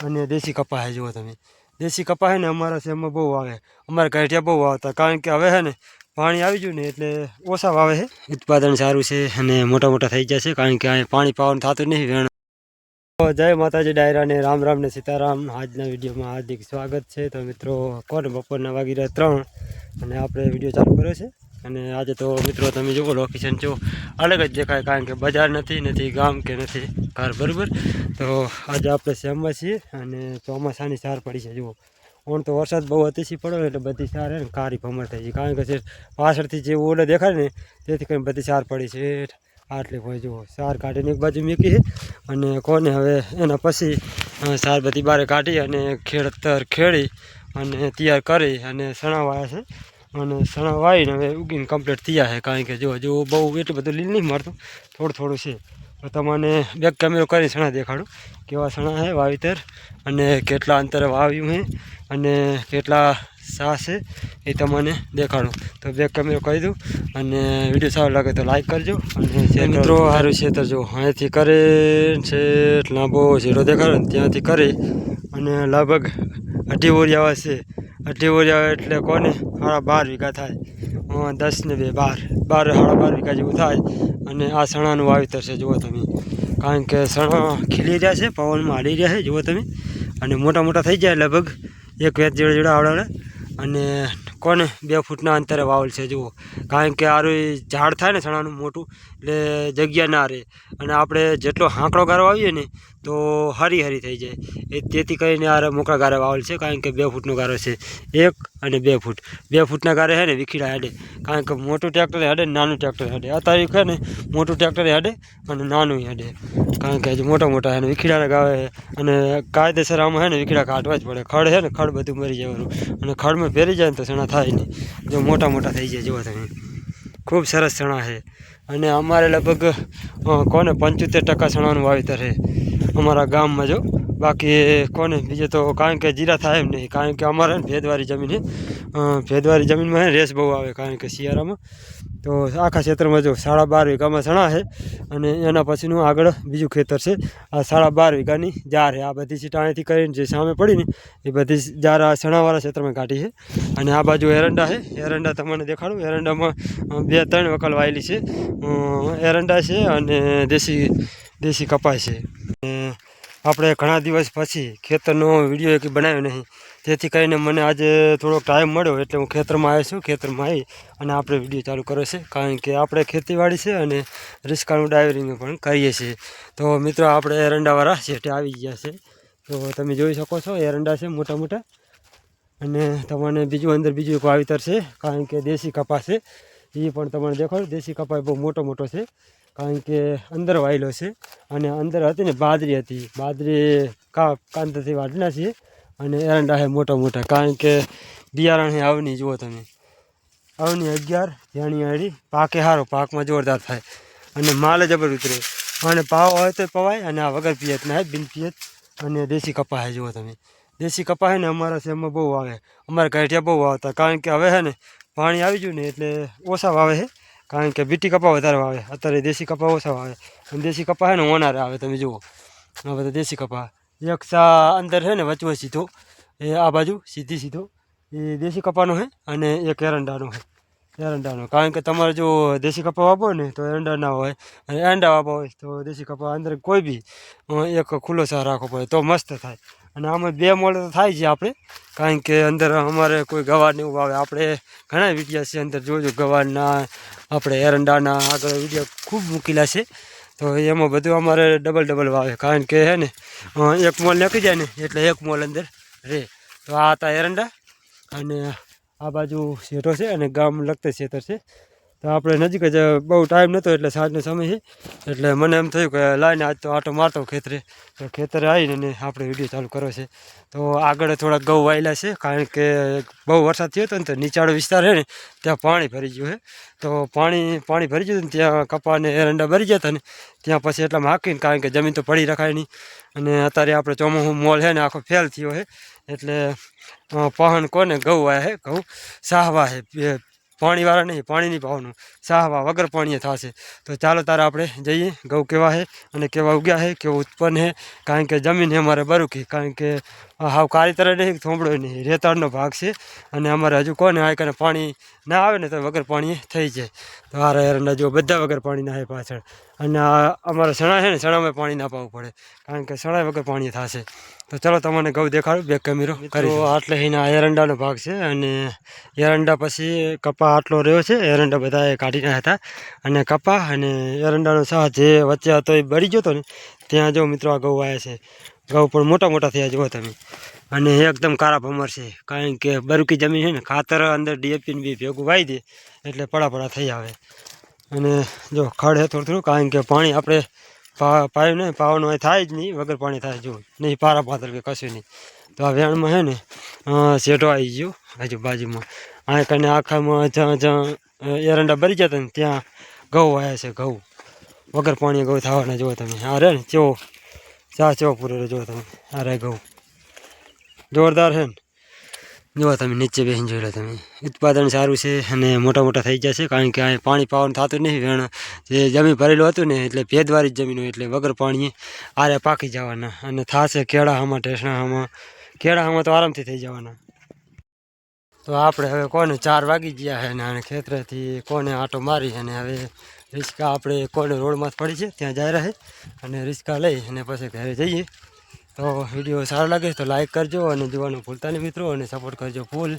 અને દેશી કપા હે જુઓ તમે। દેશી કપા હે ને અમારા શહેરમાં બહુ આવે, અમારા ગાંઠિયા બહુ વાવતા, કારણ કે હવે હે ને પાણી આવી ગયું ને એટલે ઓછા વાવે છે, ઉત્પાદન સારું છે અને મોટા મોટા થઈ જશે, કારણ કે અહીં પાણી પાવાનું થતું નહીં વેણ। જય માતાજી ડાયરા ને રામ રામ ને સીતારામ। આજના વિડીયોમાં હાર્દિક સ્વાગત છે। તો મિત્રો કોને બપોરના વાગી રહ્યા 3 અને આપણે વિડીયો ચાલુ કર્યો છે। અને આજે તો મિત્રો તમે જુઓ લોકેશન જો અલગ જ દેખાય, કારણ કે બજાર નથી ગામ કે નથી ઘર, બરાબર। તો આજે આપણે શહેરમાં છીએ અને ચોમાસાની સાર પડી છે જુઓ। ઓણ તો વરસાદ બહુ અતિશય પડ્યો એટલે બધી સાર હે ને કારી ભમર થઈ ગઈ, કારણ કે પાછળથી જે ઓલે દેખાય ને તેથી કંઈ બધી સાર પડી છે। આટલી હોય જુઓ સાર કાઢીને એક બાજુ મૂકી છે અને કોને હવે એના પછી સાર બધી બારે કાઢી અને ખેતર ખેડી અને તૈયાર કરી અને સણા વાયા છે। અને સણા વાવીને હવે ઉગીને કમ્પ્લીટ થયા છે, કારણ કે જો બહુ એટલું બધું લીલ નહીં મળતું, થોડું છે। તો તમને બેક કેમેરો કરીને સણા દેખાડું કેવા સણા છે વાવેતર અને કેટલા અંતરે વાવ્યું છે અને કેટલા સા છે એ તમને દેખાડું। તો બેક કેમેરો કરી દઉં અને વિડીયો સારો લાગે તો લાઈક કરજો અને મિત્રો સારું છે તો જો અહીંયાથી કરે છે લાંબો ઝીરો દેખાડો ને ત્યાંથી કરી અને લગભગ 2.5 ઓરિયા છે। 2.5 ઓરિયા એટલે કોને 12.5 વીઘા થાય, 10 ને 2 12 12.5 વીઘા જેવું થાય। અને આ સણાનું વાવેતર છે જુઓ તમે, કારણ કે સણા ખીલી રહ્યા છે, પવનમાં હાલી રહ્યા છે જુઓ તમે, અને મોટા મોટા થઈ જાય લગભગ એક વેચ જેડા આવડે અને કોને 2 ફૂટના અંતરે વાવેલ છે જુઓ। કારણ કે આરું ઝાડ થાય ને સણાનું મોટું એટલે જગ્યા ના રહે, અને આપણે જેટલો હાંકડો ગારો આવીએ ને તો હરી થઈ જાય, તેથી કરીને આ મોકળા ગારે વાવેલ છે, કારણ કે 2 ફૂટનો ગારો છે, 1 અને 2 ફૂટ। 2 ફૂટના ગારે છે ને વિખીડા હેડે, કારણ કે મોટું ટ્રેક્ટર હેડે નાનું ટ્રેક્ટર હેડે, અત્યારે છે ને મોટું ટ્રેક્ટર હેડે અને નાનું હેડે, કારણ કે હજી મોટા હે ને વિખીડાના ગાવે અને કાયદેસર આમાં હે ને વિખીડા કાઢવા જ પડે। ખડ છે ને ખડ બધું મરી જવાનું, અને ખડમાં ફેરી જાય ને તો સણા થાય નહીં, જો મોટા થઈ જાય જુઓ તમે, ખૂબ સરસ સણા છે। અને અમારે લગભગ કોને 75% સણાનું વાવેતર છે અમારા ગામમાં જો, બાકી કોને બીજે તો કારણ કે જીરા થાય એમ નહીં, કારણ કે અમારે ભેદવાળી જમીન છે, ભેદવાળી જમીનમાં રેસ બહુ આવે, કારણ કે શિયાળામાં તો આખા ક્ષેત્રમાં જો 12.5 વીઘામાં સણા છે અને એના પછીનું આગળ બીજું ખેતર છે। આ 12.5 વીઘાની જાર છે, આ બધી સીટાણીથી કરીને જે સામે પડી ને એ બધી જાર આ સણાવાળા ક્ષેત્રમાં કાઢી છે। અને આ બાજુ એરંડા છે, એરંડા તમને દેખાડું, એરંડામાં 2-3 વકલ વાયેલી છે, એરંડા છે અને દેશી કપાસ છે। આપણે ઘણા દિવસ પછી ખેતરનો વિડીયો એક બનાવ્યો નહીં, તેથી કરીને મને આજે થોડોક ટાઈમ મળ્યો એટલે હું ખેતરમાં આવ્યો છું। ખેતરમાં આવી અને આપણે વિડીયો ચાલુ કર્યો છે, કારણ કે આપણે ખેતીવાડી છે અને રિસ્કાનું ડાયવરિંગ પણ કરીએ છીએ। તો મિત્રો આપણે એરંડાવાળા શેઠે આવી ગયા છે, તો તમે જોઈ શકો છો એરંડા છે મોટા, અને તમને અંદર બીજું એક વાવેતર છે, કારણ કે દેશી કપાસ છે, એ પણ તમને દેખાડો। દેશી કપાસ બહુ મોટો છે, કારણ કે અંદર વાયેલો છે, અને અંદર હતી ને બાજરી હતી, બાજરી કાંતથી વાઢના છીએ, અને એરંડા છે મોટા, કારણ કે બિયારણ છે અવની જુઓ તમે, અવની 11 જાણી આડી પાકે સારો, પાકમાં જોરદાર થાય અને માલ જબર ઉતરે, અને પાવ હોય તો પવાય, અને આ વગર પિયતના બિન પિયત અને દેશી કપાસ છે જુઓ તમે। દેશી કપાસ છે ને અમારા શહેરમાં બહુ આવે, અમારા ગાંઠિયા બહુ વાવતા, કારણ કે હવે છે ને પાણી આવી ગયું ને એટલે ઓછા વાવે છે, કારણ કે બીટી કપા વધારે વાવે, અત્યારે દેશી કપા ઓછા વાવે, અને દેશી કપા છે ને ઓનારે આવે, તમે જુઓ આ બધા દેશી કપા। એક સા અંદર છે ને વચમાં સીધો એ આ બાજુ સીધો એ દેશી કપાનો છે, અને એક એરંડાનો છે, કારણ કે તમારે જો દેશી કપા વાપો ને તો એરંડા ના હોય, અને એરંડા વાપો હોય તો દેશી કપા, અંદર કોઈ બી એક ખુલ્લો સાર રાખવો પડે તો મસ્ત થાય। અને આમાં 2 મોલ તો થાય છે આપણે, કારણ કે અંદર અમારે કોઈ ગવાર ને એવું વાવે, આપણે ઘણા વિડીયા છે અંદર જોજો ગવારના, આપણે એરંડાના આગળ વિડીયો ખૂબ મૂકેલા છે, તો એમાં બધું અમારે ડબલ વાવે, કારણ કે હે ને 1 મોલ નાખી જાય ને એટલે 1 મોલ અંદર રહે। તો આ હતા એરંડા, અને આ બાજુ શેઠો છે અને ગામ લગતે ખેતર છે, તો આપણે નજીક જ બહુ ટાઈમ નહોતો એટલે સાંજનો સમય છે, એટલે મને એમ થયું કે લાઈને આજ તો આટો મારતો ખેતરે, તો ખેતરે આવીને આપણે વિડીયો ચાલુ કર્યો છે। તો આગળ થોડાક ઘઉં વાયેલા છે, કારણ કે બહુ વરસાદ થયો હતો ને તો નીચાણો વિસ્તાર છે ને ત્યાં પાણી ભરી ગયું છે, તો પાણી ભરી ગયું ને ત્યાં કપાને એરંડા ભરી ગયા હતા ને ત્યાં પછી એટલામાં હાંકીને, કારણ કે જમીન તો પડી રખાય નહીં, અને અત્યારે આપણે ચોમાસું મોલ છે ને આખો ફેલ થયો છે, એટલે પહન કોને ઘઉં વાયા છે, ઘઉં સાહવા છે પાણીવાળા નહીં, પાણી નહીં પાવાનું, સાહવા વગર પાણીએ થશે. તો ચાલો તારે આપણે જઈએ. ઘઉં કેવા છે અને કેવા ઉગ્યા છે, કેવું ઉત્પન્ન છે. કારણ કે જમીન છે અમારે બરુકી, કારણ કે હાવ કાળી તરફ નહીં, થોંભળો નહીં, રેતાળનો ભાગ છે. અને અમારે હજુ કોને આ કરીને પાણી ના આવે ને તો વગર પાણીએ થઈ જાય. તો આ એરંડા જો બધા વગર પાણીના છે પાછળ. અને અમારા ચણા છે ને, ચણામાં પાણી ના પાવું પડે, કારણ કે ચણા વગર પાણી થશે. તો ચલો તમને ઘઉં દેખાડું, બેક કેમેરો કરી. આટલે એના એરંડાનો ભાગ છે. અને એરંડા પછી કપા આટલો રહ્યો છે. એરંડા બધા કાઢી નાખ્યા હતા. અને કપા અને એરંડાનો સાહ જે વચ્ચે હતો એ બળી ગયો હતો ને, ત્યાં જો મિત્રો આ ઘઉં આવ્યા છે. ઘઉં પણ મોટા મોટા થયા જુઓ તમે. અને એકદમ કારા ભમર છે, કારણ કે બરુકી જમીન છે ને, ખાતર અંદર ડીએપીને બી ભેગું વાવી દે એટલે પડા થઈ આવે. અને જો ખડ છે થોડું થોડું, કારણ કે પાણી આપણે પાયું નહીં, પાવાનું અહીં થાય જ નહીં, વગર પાણી થાય જો નહીં, પારા પાતળ કે કશું નહીં. તો આ વેણમાં છે ને શેઢો આવી ગયો હજુ બાજુમાં. આ કરીને આખામાં જ્યાં એરંડા ભરી જતા ને ત્યાં ઘઉં આવ્યા છે. ઘઉં વગર પાણીએ ઘઉં થવાના જુઓ તમે. આ રે ને ચેવો ચા ચેવો પૂરેલો જુઓ તમે. આ રે ઘઉં જોરદાર છે ને, જુઓ તમે નીચે બેસીને જોઈ લો તમે. ઉત્પાદન સારું છે અને મોટા થઈ જશે, કારણ કે અહીં પાણી પાવાનું થતું નહીં. વેણ જે જમીન ભરેલું હતું ને, એટલે ભેજવાળી જ જમીન હોય, એટલે વગર પાણીએ આરે પાકી જવાના. અને થશે કેળામાં, ઢેસણામાં, કેળામાં તો આરામથી થઈ જવાના. તો આપણે હવે કોને 4 વાગી ગયા છે ને, ખેતરેથી કોને આંટો મારી અને હવે રિક્ષા આપણે કોને રોડમાં પડી છે ત્યાં જઈ રહે. અને રિક્ષા લઈ અને પછી ઘરે જઈએ. તો વિડીયો સારો લાગે તો લાઈક કરજો અને જોવાનું ભૂલતા નહીં મિત્રો, અને સપોર્ટ કરજો ફૂલ.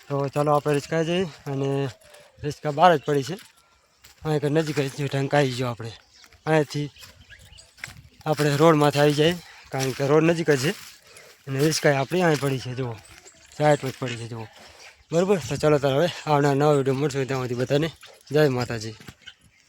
તો ચાલો આપણે રિક્ષા જઈએ. અને રિક્ષા બહાર જ પડી છે, અહીં કંઈ નજીક જ ઢંકાઈ ગયો. આપણે અહીંયાથી આપણે રોડમાંથી આવી જાય, કારણ કે રોડ નજીક જ છે. અને રિક્ષા આપણી અહીં પડી છે જુઓ, સાઈડ પર જ પડી છે જુઓ. બરાબર. તો ચાલો તારે હવે આવનાર નવા વિડીયો મળશે, ત્યાં સુધી બધાને જય માતાજી.